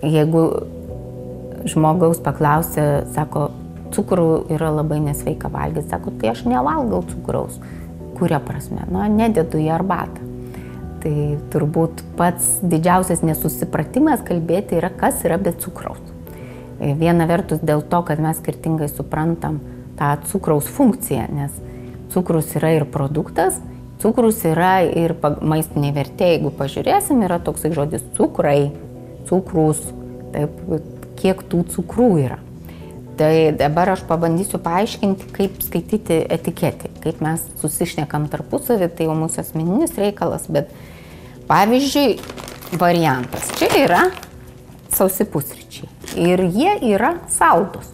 jeigu žmogaus paklausia, sako, cukrų yra labai nesveika valgyti, sako, tai aš nevalgau cukraus. Kuria prasme? Nededu į arbatą. Tai turbūt pats didžiausias nesusipratimas kalbėti yra, kas yra be cukraus. Viena vertus dėl to, kad mes skirtingai suprantam tą cukraus funkciją, nes cukrus yra ir produktas, cukrus yra ir maistinė vertė, jeigu pažiūrėsim, yra toksai žodis cukrai, cukrus, taip, kiek tų cukrų yra. Tai dabar aš pabandysiu paaiškinti, kaip skaityti etiketį, kaip mes susišnekam tarpusavį, tai jau mūsų asmeninis reikalas, bet pavyzdžiui, variantas. Čia yra sausi pusryčiai ir jie yra saldus,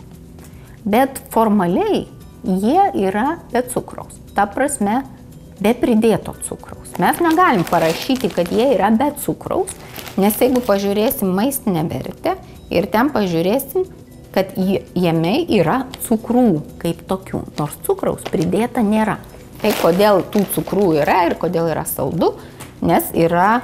bet formaliai jie yra be cukraus, ta prasme, be pridėto cukraus. Mes negalim parašyti, kad jie yra be cukraus, nes jeigu pažiūrėsim maistinę vertę ir ten pažiūrėsim, kad jame yra cukrų kaip tokių, nors cukraus pridėta nėra. Tai kodėl tų cukrų yra ir kodėl yra saldu, nes yra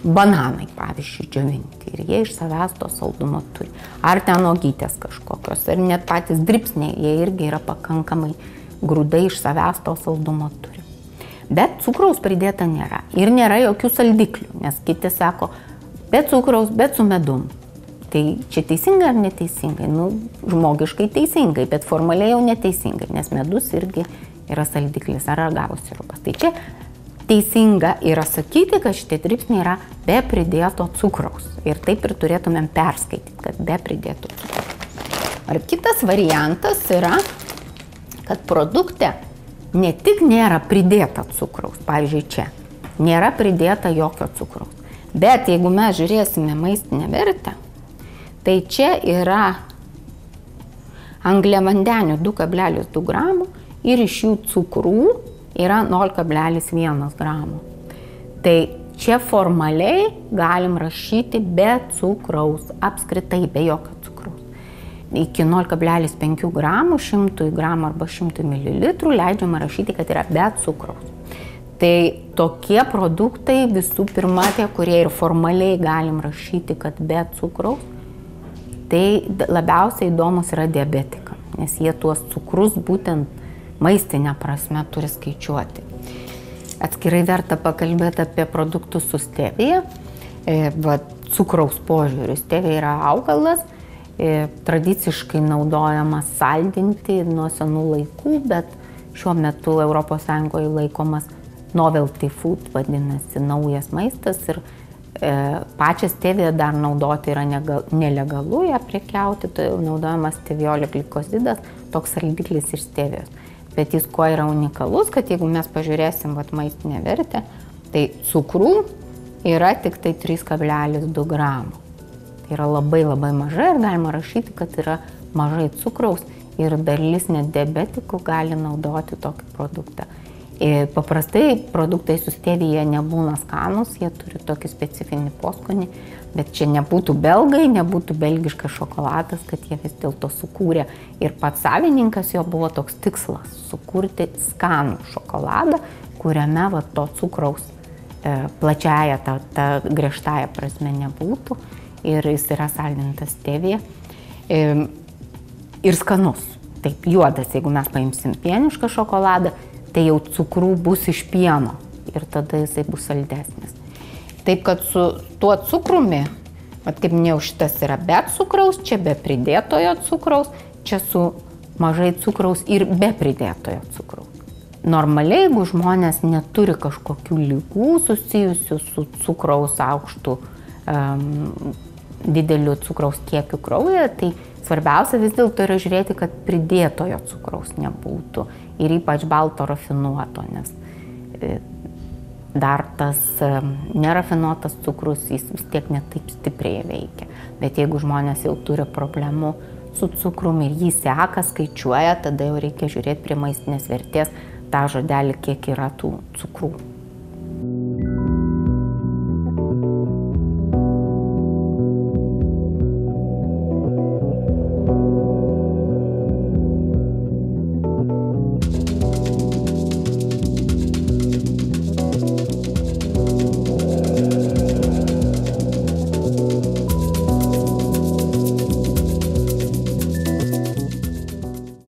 bananai, pavyzdžiui, džiovinti ir jie iš savęs to saldumo turi. Ar ten uogytės kažkokios, ar net patys dribsniai, jie irgi yra pakankamai grūdai iš savęs to saldumo turi. Bet cukraus pridėta nėra ir nėra jokių saldiklių, nes kiti sako, be cukraus, bet su medum. Tai čia teisingai ar neteisingai? Žmogiškai teisingai, bet formaliai jau neteisingai, nes medus irgi yra saldiklis ar agavos sirupas. Tai čia teisinga yra sakyti, kad šitie dribsniai yra be pridėto cukraus. Ir taip ir turėtumėm perskaityti, kad be pridėto cukraus. Ar kitas variantas yra, kad produkte ne tik nėra pridėta cukraus, pavyzdžiui čia, nėra pridėta jokio cukraus. Bet jeigu mes žiūrėsime maistinę vertę, tai čia yra angliavandenių 2,2 gramų ir iš jų cukrų yra 0,1 gramų. Tai čia formaliai galim rašyti be cukraus, apskritai be jokio cukraus. Iki 0,5 gramų, 100 gramų arba 100 ml leidžiama rašyti, kad yra be cukraus. Tai tokie produktai visų pirma, tie, kurie ir formaliai galim rašyti, kad be cukraus, tai labiausiai įdomus yra diabetikam, nes jie tuos cukrus būtent maistinę prasme turi skaičiuoti. Atskirai verta pakalbėti apie produktus su stevija. Cukraus požiūriu. Stevija yra augalas, tradiciškai naudojamas saldinti nuo senų laikų, bet šiuo metu ES laikomas novelty food, vadinasi, naujas maistas ir pačią steviją dar naudoti yra nelegalu, ją prekiauti, tai naudojamas steviolio glikozidas, toks saldiklis iš stevijos. Bet jis kuo yra unikalus, kad jeigu mes pažiūrėsim maistinę vertę, tai cukrų yra tik tai 3,2 gramų. Tai yra labai labai mažai ir galima rašyti, kad yra mažai cukraus ir dalis net diabetikų gali naudoti tokį produktą. Paprastai produktai su stevija nebūna skanus, jie turi tokį specifinį poskonį, bet čia nebūtų belgai, nebūtų belgiškas šokoladas, kad jie vis dėlto sukūrė. Ir pats savininkas jo buvo toks tikslas – sukurti skanų šokoladą, kuriame to cukraus plačiaja, ta griežtąja prasme nebūtų. Ir jis yra saldintas stevija. Ir skanus. Taip juodas, jeigu mes paimsim pienišką šokoladą, tai jau cukrų bus iš pieno ir tada jisai bus saldesnis. Taip, kad su tuo cukrumi, kaip minėjau, šitas yra be cukraus, čia be pridėtojo cukraus, čia su mažai cukraus ir be pridėtojo cukraus. Normaliai, jeigu žmonės neturi kažkokių ligų susijusių su cukraus aukštu, dideliu cukraus kiekiu kraujyje, tai svarbiausia vis dėlto yra žiūrėti, kad pridėtojo cukraus nebūtų ir ypač balto rafinuoto, nes dar tas nerafinuotas cukrus jis vis tiek netaip stipriai veikia. Bet jeigu žmonės jau turi problemų su cukrum ir jį seka, skaičiuoja, tada jau reikia žiūrėti prie maistinės vertės tą žodelį, kiek yra tų cukrų.